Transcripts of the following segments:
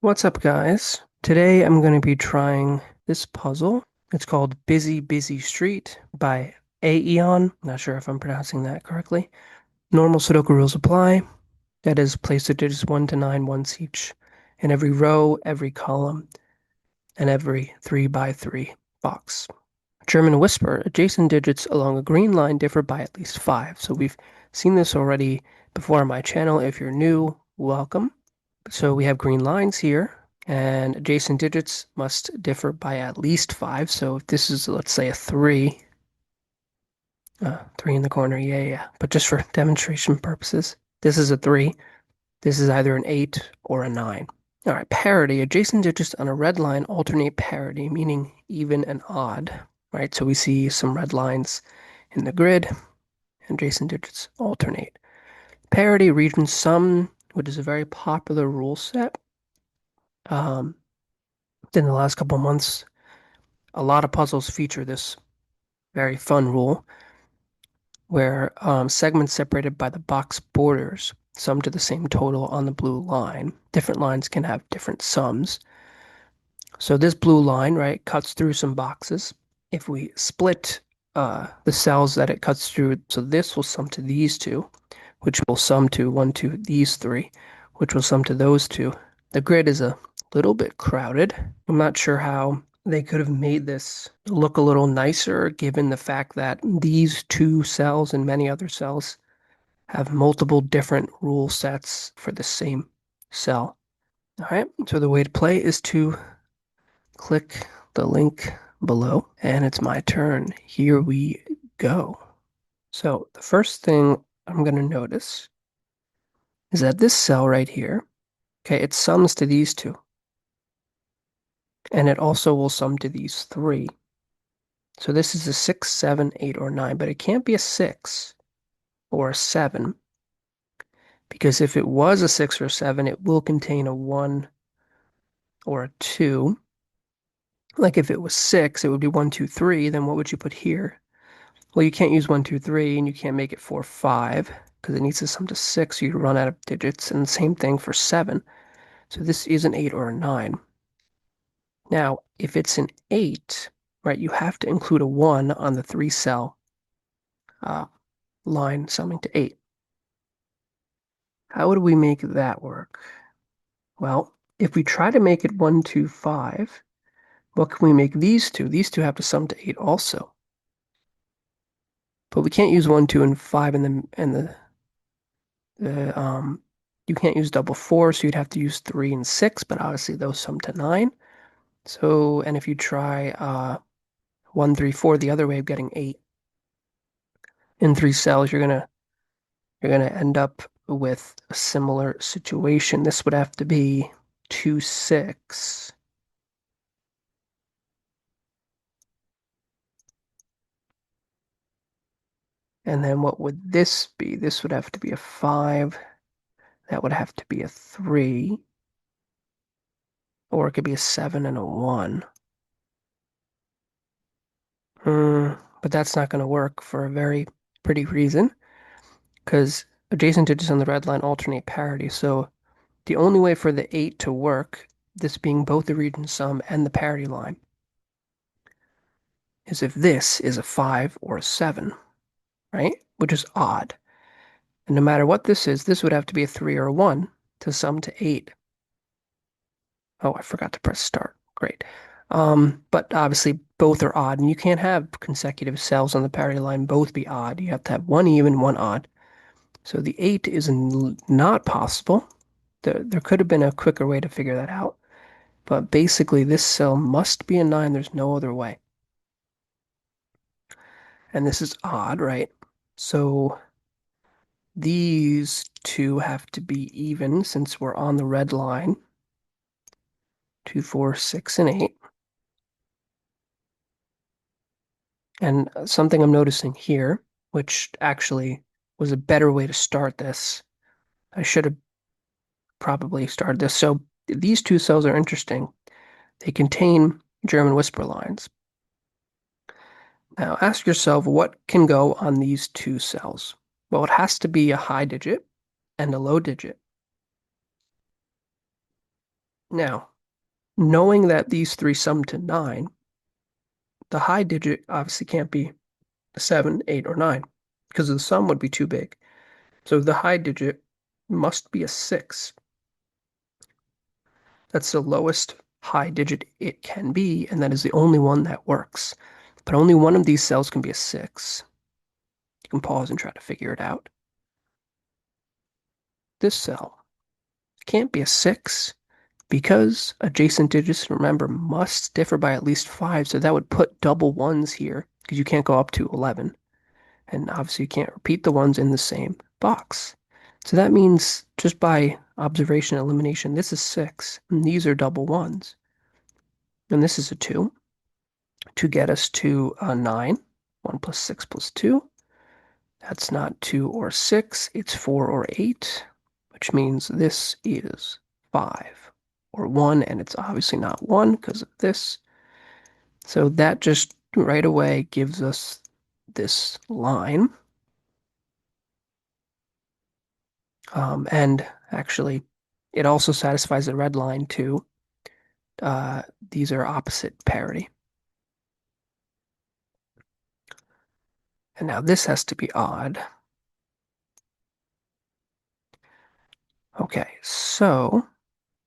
What's up, guys? Today I'm going to be trying this puzzle. It's called Busy Street by Aeon. Not sure if I'm pronouncing that correctly. Normal Sudoku rules apply. That is, place the digits 1 to 9 once each in every row, every column, and every 3 by 3 box. German whisper, adjacent digits along a green line differ by at least 5. So we've seen this already before on my channel. If you're new, welcome. So we have green lines here, and adjacent digits must differ by at least 5. So if this is, let's say, a 3, 3 in the corner, yeah. But just for demonstration purposes, this is a 3. This is either an 8 or a 9. All right, parity. Adjacent digits on a red line alternate parity, meaning even and odd, right? So we see some red lines in the grid, and adjacent digits alternate. Parity region sum, which is a very popular rule set. In the last couple of months, a lot of puzzles feature this very fun rule where segments separated by the box borders sum to the same total on the blue line. Different lines can have different sums. So this blue line, right, cuts through some boxes. If we split the cells that it cuts through, so this will sum to these two, which will sum to 1, 2, these three, which will sum to those two. The grid is a little bit crowded. I'm not sure how they could have made this look a little nicer given the fact that these two cells and many other cells have multiple different rule sets for the same cell. All right, so the way to play is to click the link below, and it's my turn. Here we go. So the first thing I'm going to notice is that this cell right here, okay, it sums to these two. And it also will sum to these three. So this is a 6, 7, 8, or 9, but it can't be a 6 or a 7 because if it was a 6 or a 7, it will contain a 1 or a 2. Like if it was 6, it would be 1, 2, 3. Then what would you put here? Well, you can't use 1, 2, 3, and you can't make it 4, 5 because it needs to sum to 6. So you'd run out of digits. And the same thing for 7. So this is an 8 or a 9. Now, if it's an 8, right, you have to include a 1 on the 3 cell line summing to 8. How would we make that work? Well, if we try to make it 1, 2, 5, what can we make these two? These two have to sum to 8 also. But we can't use 1, 2, and 5 the you can't use double 4, so you'd have to use 3 and 6, but obviously those sum to 9. So, and if you try 1, 3, 4 the other way of getting 8 in 3 cells, you're gonna end up with a similar situation. This would have to be 2, 6. And then what would this be? This would have to be a 5. That would have to be a 3. Or it could be a 7 and a 1. But that's not going to work for a very pretty reason. Because adjacent digits on the red line alternate parity. So the only way for the 8 to work, this being both the region sum and the parity line, is if this is a 5 or a 7, right? Which is odd. And no matter what this would have to be a 3 or a 1 to sum to 8. Oh, I forgot to press start. Great. But obviously both are odd, and you can't have consecutive cells on the parity line both be odd. You have to have one even, one odd. So the 8 is not possible. There could have been a quicker way to figure that out. But basically, this cell must be a 9. There's no other way. And this is odd, right? So these two have to be even since we're on the red line. 2, 4, 6, and 8. And something I'm noticing here, which actually was a better way to start this. I should have probably started this. So these two cells are interesting. They contain German whisper lines. Now ask yourself what can go on these two cells? Well, it has to be a high digit and a low digit. Now, knowing that these three sum to 9, the high digit obviously can't be 7, 8, or 9 because the sum would be too big. So the high digit must be a 6. That's the lowest high digit it can be, and that is the only one that works. But only one of these cells can be a 6. You can pause and try to figure it out. This cell can't be a 6 because adjacent digits, remember, must differ by at least 5, so that would put double ones here because you can't go up to 11. And obviously you can't repeat the ones in the same box. So that means just by observation elimination, this is 6, and these are double ones. And this is a 2 to get us to a 9. 1 plus 6 plus 2. That's not 2 or 6, it's 4 or 8, which means this is 5 or 1, and it's obviously not 1 because of this. So that just right away gives us this line. And actually, it also satisfies the red line too. These are opposite parity. And now this has to be odd. Okay, so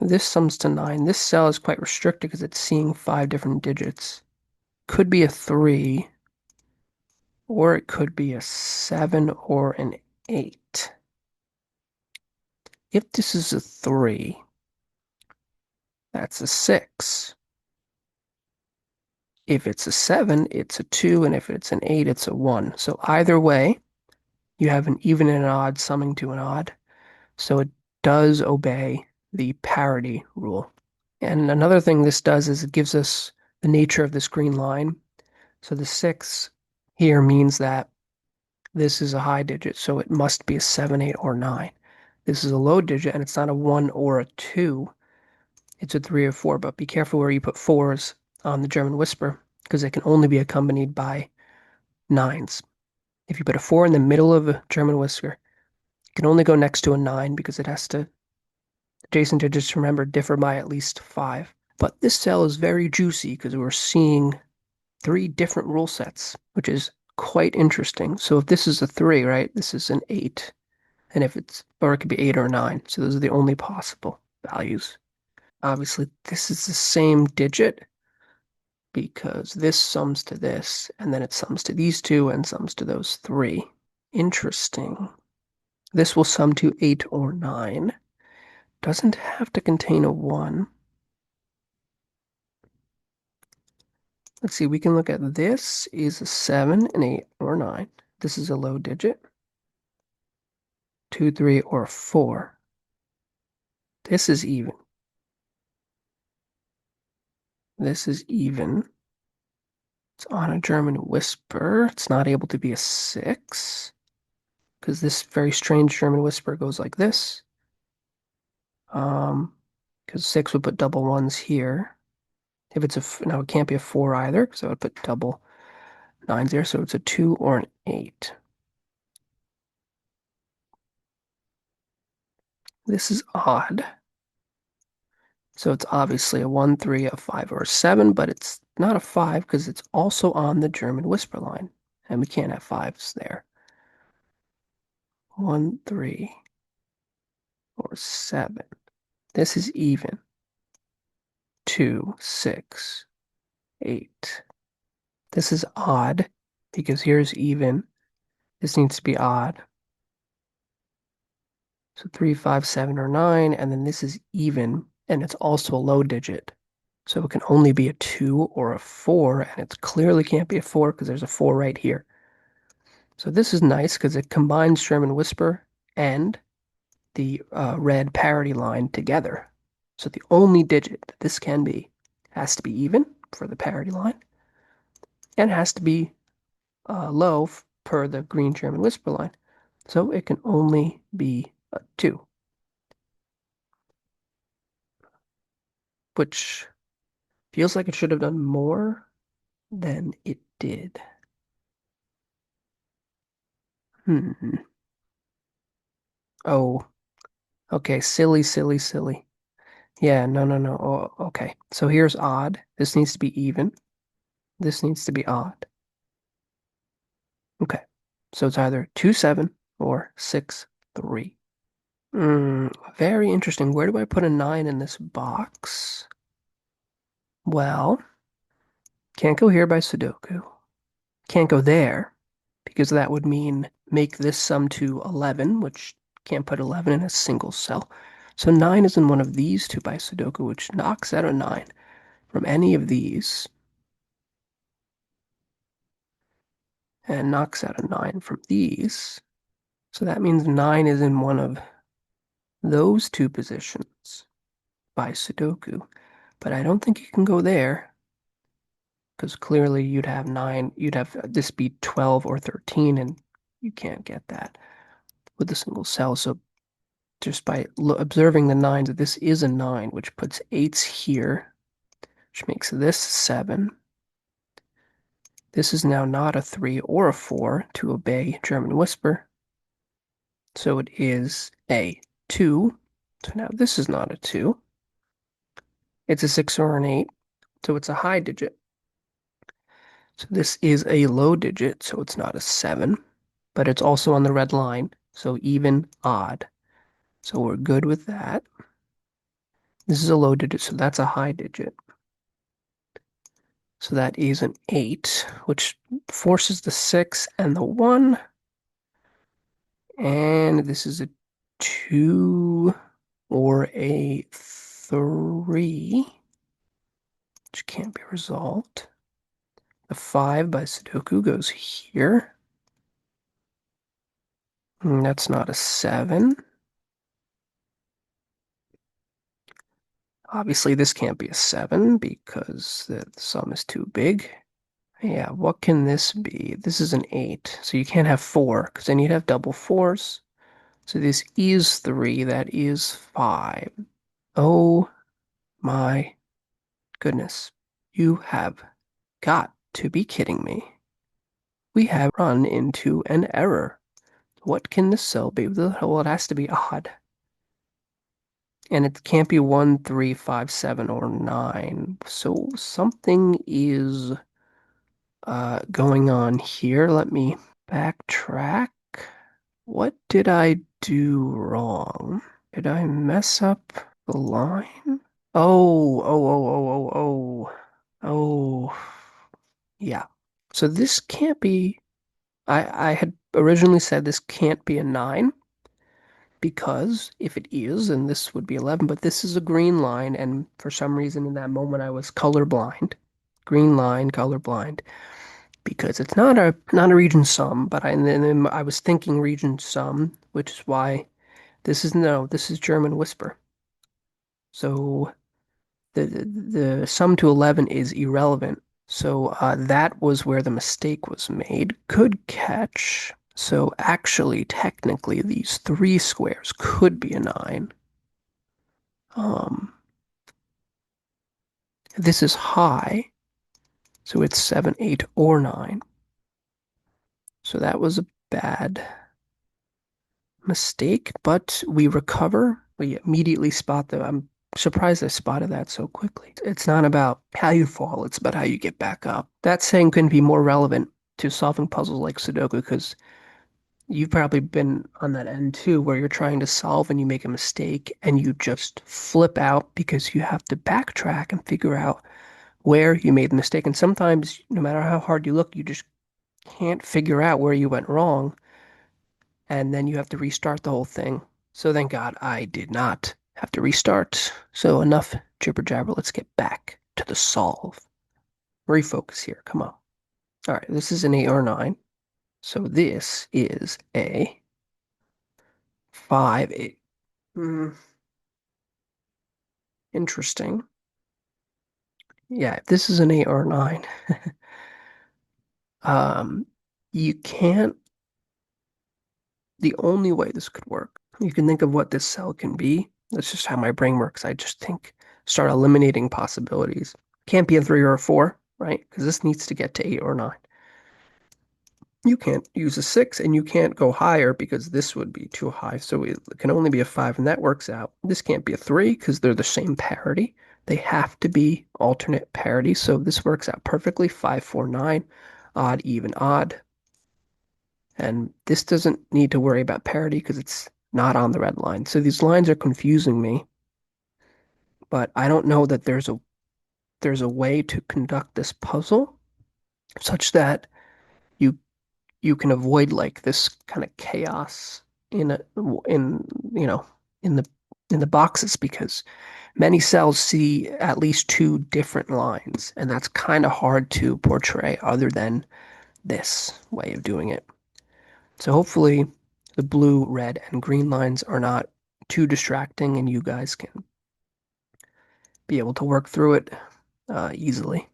this sums to 9. This cell is quite restricted because it's seeing 5 different digits. Could be a 3, or it could be a 7 or an 8. If this is a 3, that's a 6. If it's a 7, it's a 2, and if it's an 8, it's a 1. So either way, you have an even and an odd summing to an odd. So it does obey the parity rule. And another thing this does is it gives us the nature of this green line. So the 6 here means that this is a high digit, so it must be a 7, 8, or 9. This is a low digit, and it's not a 1 or a 2. It's a 3 or 4, but be careful where you put 4s on the German whisper, because it can only be accompanied by 9s. If you put a 4 in the middle of a German whisper, it can only go next to a 9 because it has to, adjacent digits, remember, differ by at least 5. But this cell is very juicy because we're seeing 3 different rule sets, which is quite interesting. So if this is a 3, right, this is an 8. And if it's, or it could be 8 or 9. So those are the only possible values. Obviously, this is the same digit because this sums to this, and then it sums to these two and sums to those 3. Interesting. This will sum to 8 or 9. Doesn't have to contain a 1. Let's see, we can look at this is a 7, an 8, or 9. This is a low digit. 2, 3, or 4. This is even. This is even. It's on a German whisper. It's not able to be a 6 because this very strange German whisper goes like this. Because 6 would put double ones here. If it's a, no, it can't be a 4 either because I would put double nines there. So it's a 2 or an 8. This is odd. So it's obviously a 1, 3, a 5, or a 7, but it's not a 5 because it's also on the German whisper line. And we can't have 5s there. 1, 3, or 7. This is even. 2, 6, 8. This is odd because here's even. This needs to be odd. So 3, 5, 7, or 9, and then this is even, and it's also a low digit. So it can only be a 2 or a 4, and it clearly can't be a 4 because there's a 4 right here. So this is nice because it combines German Whisper and the red parity line together. So the only digit that this can be has to be even for the parity line and has to be low per the green German Whisper line. So it can only be a 2, which feels like it should have done more than it did. Hmm. Oh, okay. Silly, silly, silly. Yeah, no, no, no. Oh, okay. So here's odd. This needs to be even. This needs to be odd. Okay. So it's either 2, 7 or 6, 3. Very interesting. Where do I put a 9 in this box? Well, can't go here by Sudoku. Can't go there because that would mean make this sum to 11, which can't put 11 in a single cell. So 9 is in one of these two by Sudoku, which knocks out a 9 from any of these and knocks out a 9 from these. So that means 9 is in one of those two positions by Sudoku. But I don't think you can go there because clearly you'd have 9, you'd have this be 12 or 13, and you can't get that with a single cell. So just by observing the 9s, that this is a 9, which puts 8s here, which makes this 7. This is now not a 3 or a 4 to obey German whisper. So it is a 2. So now this is not a 2. It's a 6 or an 8. So it's a high digit. So this is a low digit, so it's not a 7. But it's also on the red line, so even, odd. So we're good with that. This is a low digit, so that's a high digit. So that is an 8, which forces the 6 and the 1. And this is a 2 or a 3, which can't be resolved. The 5 by Sudoku goes here. And that's not a 7. Obviously, this can't be a 7 because the sum is too big. Yeah, what can this be? This is an 8, so you can't have 4 because then you'd have double 4s. So this is 3, that is 5. Oh my goodness. You have got to be kidding me. We have run into an error. What can this cell be? Well, it has to be odd. And it can't be 1, 3, 5, 7, or 9. So something is going on here. Let me backtrack. What did I do wrong? Did I mess up the line? Oh. Yeah. So this can't be. I had originally said this can't be a 9 because if it is, then this would be 11, but this is a green line, and for some reason in that moment I was colorblind. Green line, colorblind, because it's not a region sum, but and then I was thinking region sum, which is why this is German whisper. So the sum to 11 is irrelevant. So that was where the mistake was made. Good catch. So actually, technically, these three squares could be a 9. Um, this is high, so it's 7, 8, or 9. So that was a bad mistake, but we recover. We immediately spot the. I'm surprised I spotted that so quickly. It's not about how you fall, it's about how you get back up. That saying couldn't be more relevant to solving puzzles like Sudoku because you've probably been on that end too, where you're trying to solve and you make a mistake and you just flip out because you have to backtrack and figure out where you made the mistake. And sometimes, no matter how hard you look, you just can't figure out where you went wrong. And then you have to restart the whole thing. So thank God I did not have to restart. So enough jibber jabber. Let's get back to the solve. Refocus here. Come on. All right, this is an 8 or 9. So this is a 5, 8. Interesting. Yeah, if this is an 8 or a 9, um, you can't. The only way this could work, you can think of what this cell can be. That's just how my brain works. I just think, start eliminating possibilities. Can't be a 3 or a 4, right? Because this needs to get to 8 or 9. You can't use a 6 and you can't go higher because this would be too high. So it can only be a 5 and that works out. This can't be a 3 because they're the same parity. They have to be alternate parity. So this works out perfectly. 5, 4, 9, odd, even, odd. And this doesn't need to worry about parity because it's not on the red line. So these lines are confusing me, but I don't know that there's a way to conduct this puzzle such that you you can avoid like this kind of chaos in a, in you know in the boxes because many cells see at least two different lines, and that's kind of hard to portray other than this way of doing it. So hopefully the blue, red, and green lines are not too distracting and you guys can be able to work through it easily.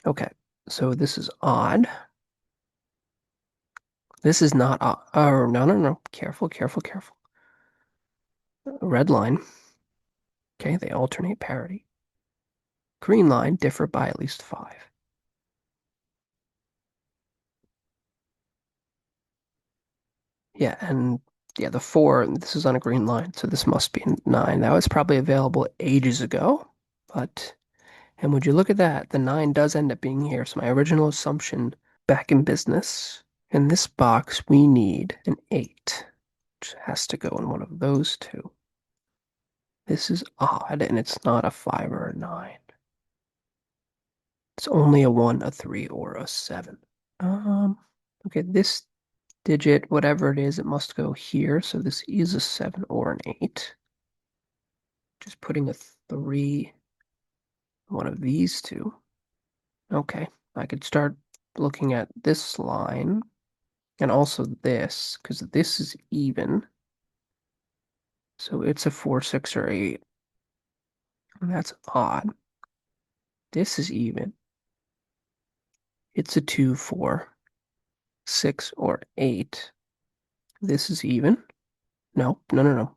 Okay, so this is odd. This is not odd. Oh, no, no, no. Careful, careful, careful. Red line. Okay, they alternate parity. Green line differ by at least 5. Yeah, and yeah, the 4, this is on a green line, so this must be 9. That was probably available ages ago, but, and would you look at that, the 9 does end up being here, so my original assumption back in business. In this box, we need an 8, which has to go in one of those two. This is odd, and it's not a 5 or a 9. It's only a 1, a 3, or a 7. Okay, this digit, whatever it is, it must go here. So this is a 7 or an 8. Just putting a 3, one of these two. Okay, I could start looking at this line and also this, because this is even. So it's a 4, 6, or 8. And that's odd. This is even. It's a 2, 4, 6, or 8. This is even. No, no, no, no.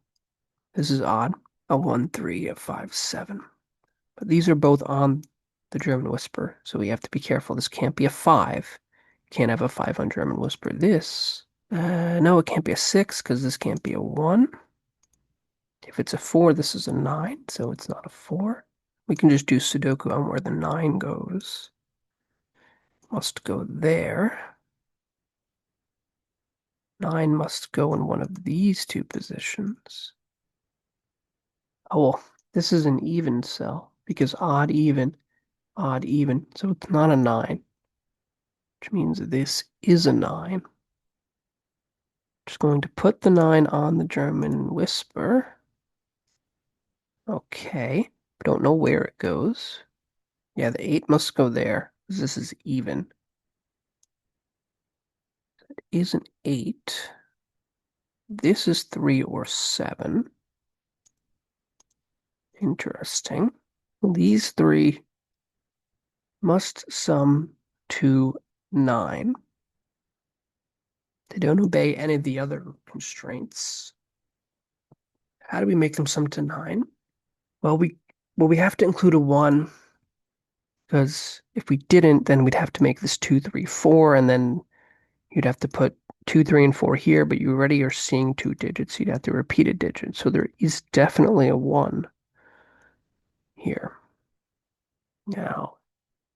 This is odd. A 1, 3, a 5, 7. But these are both on the German Whisper, so we have to be careful. This can't be a 5. Can't have a 5 on German Whisper. This, no, it can't be a 6 because this can't be a 1. If it's a 4, this is a 9, so it's not a 4. We can just do Sudoku on where the 9 goes. Must go there. 9 must go in one of these two positions. Oh, well, this is an even cell because odd, even, so it's not a 9. Which means this is a 9. Just going to put the 9 on the German Whisper. Okay. Don't know where it goes. Yeah, the 8 must go there, because this is even. It is an 8. This is 3 or 7. Interesting. These three must sum to 9. They don't obey any of the other constraints. How do we make them sum to 9? Well, we have to include a 1 because if we didn't, then we'd have to make this 2, 3, 4, and then you'd have to put 2, 3, and 4 here, but you already are seeing 2 digits. You'd have to repeat a digit. So there is definitely a 1 here. Now,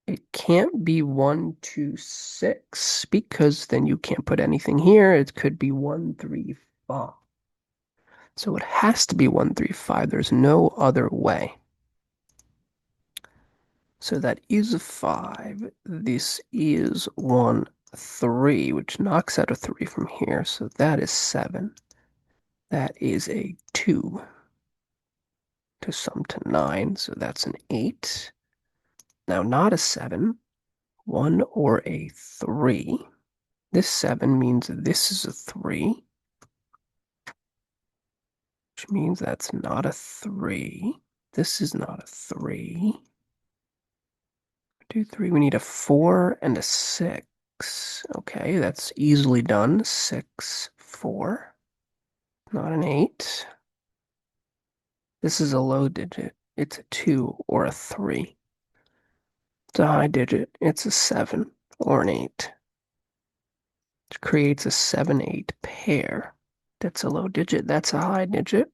it can't be 1, 2, 6 because then you can't put anything here. It could be 1, 3, 5. So it has to be 1, 3, 5. There's no other way. So that is a 5. This is 1, 3, which knocks out a 3 from here. So that is 7. That is a 2 to sum to 9. So that's an 8. Now, not a 7, 1 or a 3. This 7 means this is a 3, which means that's not a 3. This is not a 3. 2, 3. We need a 4 and a 6. Okay, that's easily done. 6, 4. Not an 8. This is a low digit. It's a 2 or a 3. It's a high digit. It's a 7 or an 8. which creates a 7-8 pair. That's a low digit. That's a high digit.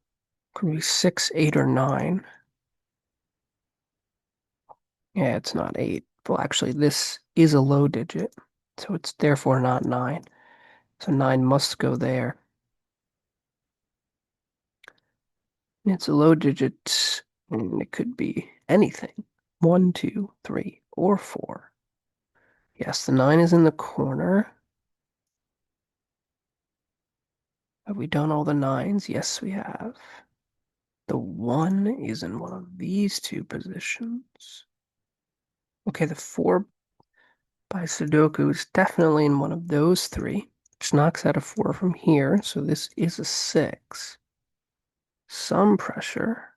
Could be 6, 8, or 9. Yeah, it's not 8. Well, actually, this is a low digit, so it's therefore not 9. So 9 must go there. And it's a low digit, and it could be anything. 1, 2, 3, or 4. Yes, the 9 is in the corner. Have we done all the 9s? Yes, we have. The 1 is in one of these two positions. Okay, the 4 by Sudoku is definitely in one of those three, which knocks out a 4 from here, so this is a 6. Some pressure.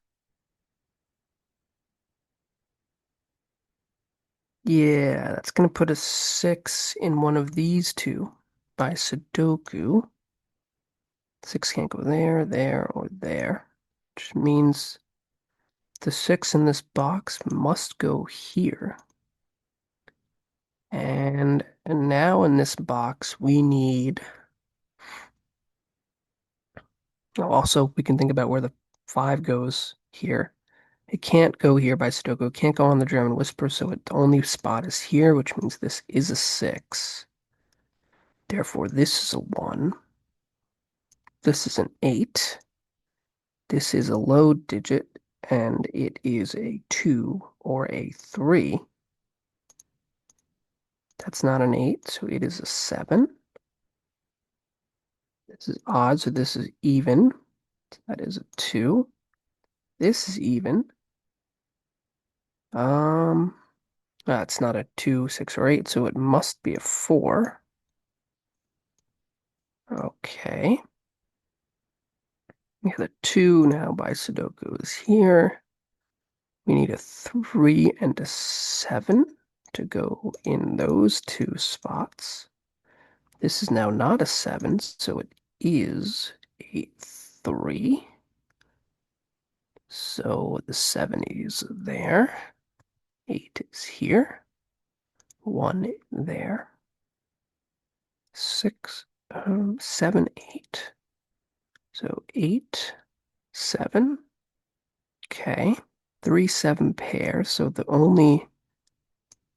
Yeah, that's going to put a 6 in one of these two by Sudoku. 6 can't go there, there, or there, which means the 6 in this box must go here. And now in this box, we need... Also, we can think about where the 5 goes here. It can't go here by Sudoku. It can't go on the German Whisper, so the only spot is here, which means this is a 6. Therefore, this is a 1. This is an 8. This is a low digit, and it is a 2 or a 3. That's not an 8, so it is a 7. This is odd, so this is even. That is a 2. This is even. That's not a 2, 6, or 8, so it must be a 4. Okay. We have a 2 now by Sudoku is here. We need a 3 and a 7 to go in those two spots. This is now not a 7, so it is a 3. So the 7 is there. 8 is here. 1 there. 6, 7, 8. So 8, 7. Okay. 3, 7 pair. So the only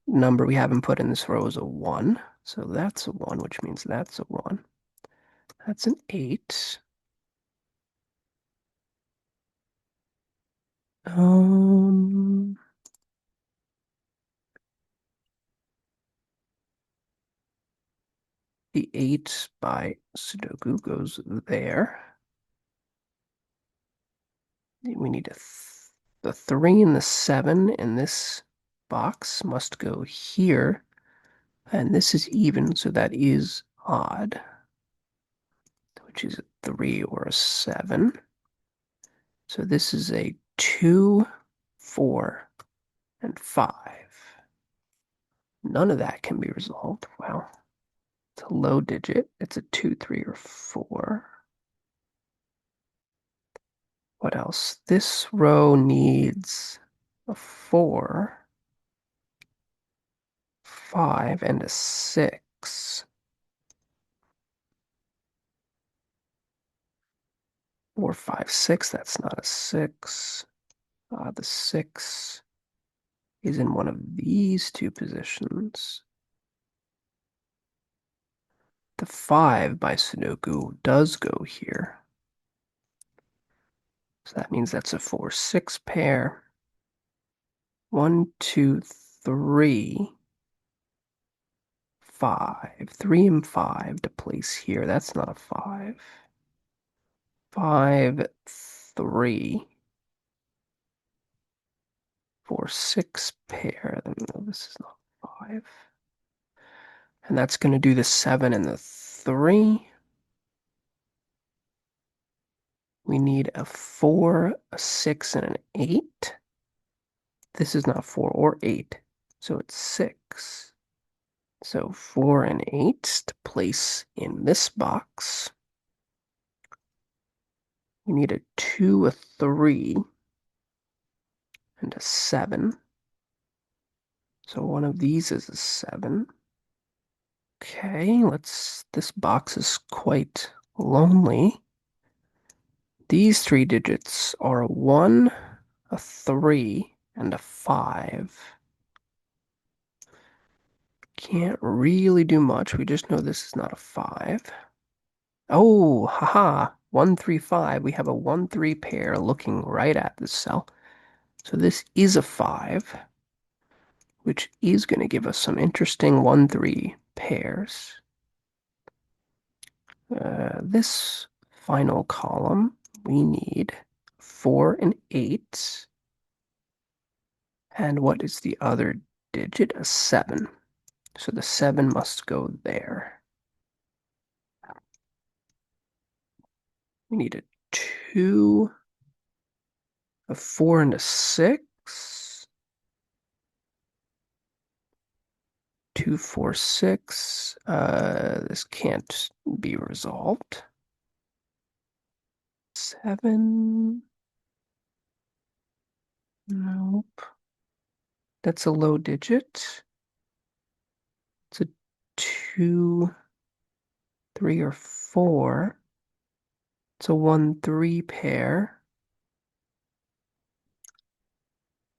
number we haven't put in this row is a 1. So that's a 1, which means that's a 1. That's an 8. The 8 by Sudoku goes there. We need the 3 and the 7 in this box must go here. And this is even, so that is odd, which is a 3 or a 7. So this is a 2, 4, and 5. None of that can be resolved. Wow. It's a low digit. It's a 2, 3, or 4. What else? This row needs a 4, 5, and a 6. 4, 5, 6. That's not a 6. The 6 is in one of these two positions. The 5 by Sudoku does go here. So that means that's a 4, 6 pair. 1, 2, 3, 5. 3 and 5 to place here. That's not a 5. 5, 3, 4, 6 pair. No, this is not 5. And that's going to do the 7 and the 3. We need a 4, a 6, and an 8. This is not 4 or 8, so it's 6. So 4 and 8 to place in this box. We need a 2, a 3, and a 7. So one of these is a 7. Okay, this box is quite lonely. These three digits are a 1, a 3, and a 5. Can't really do much. We just know this is not a 5. Oh, haha. 135. We have a 1-3 pair looking right at this cell. So this is a 5, which is going to give us some interesting 1-3 pairs. This final column, we need 4 and 8. And what is the other digit? A 7. So the 7 must go there. We need a 2, a 4, and a 6. 2, 4, 6. This can't be resolved. 7. Nope. That's a low digit. It's a 2, 3, or 4. It's a 1-3 pair.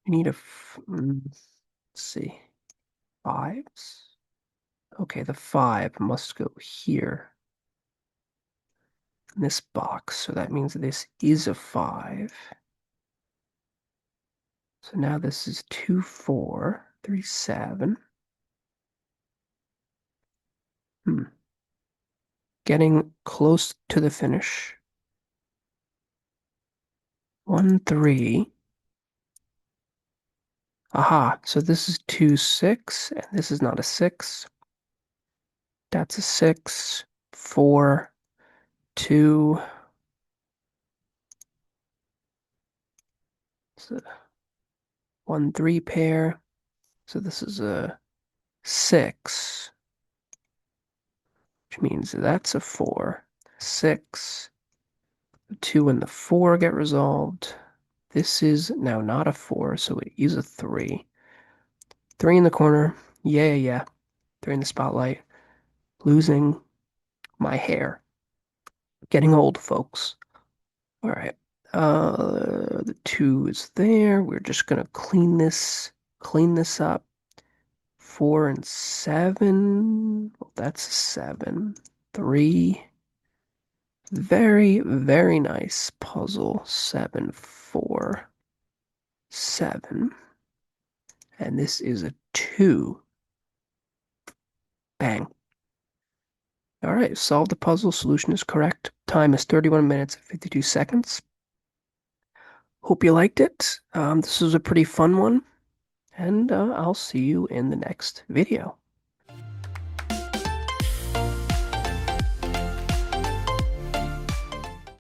We need let's see, 5s. Okay, the 5 must go here in this box, so that means this is a 5. So now this is 2, 4, 3, 7. Getting close to the finish. 1, 3. Aha, so this is 2, 6, and this is not a 6. That's a 6, 4, 2. It's a 1-3 pair. So this is a 6, which means that's a 4. 6. The 2 and the 4 get resolved. This is now not a 4, so it is a 3. 3 in the corner. Yeah. 3 in the spotlight. Losing my hair. Getting old, folks. All right. The 2 is there. We're just gonna clean this up. 4 and 7. Well, that's a 7. 3. Very, very nice puzzle. 7, 4, 7. And this is a 2. Bang. All right, solve the puzzle. Solution is correct. Time is 31 minutes and 52 seconds. Hope you liked it. This was a pretty fun one, and I'll see you in the next video.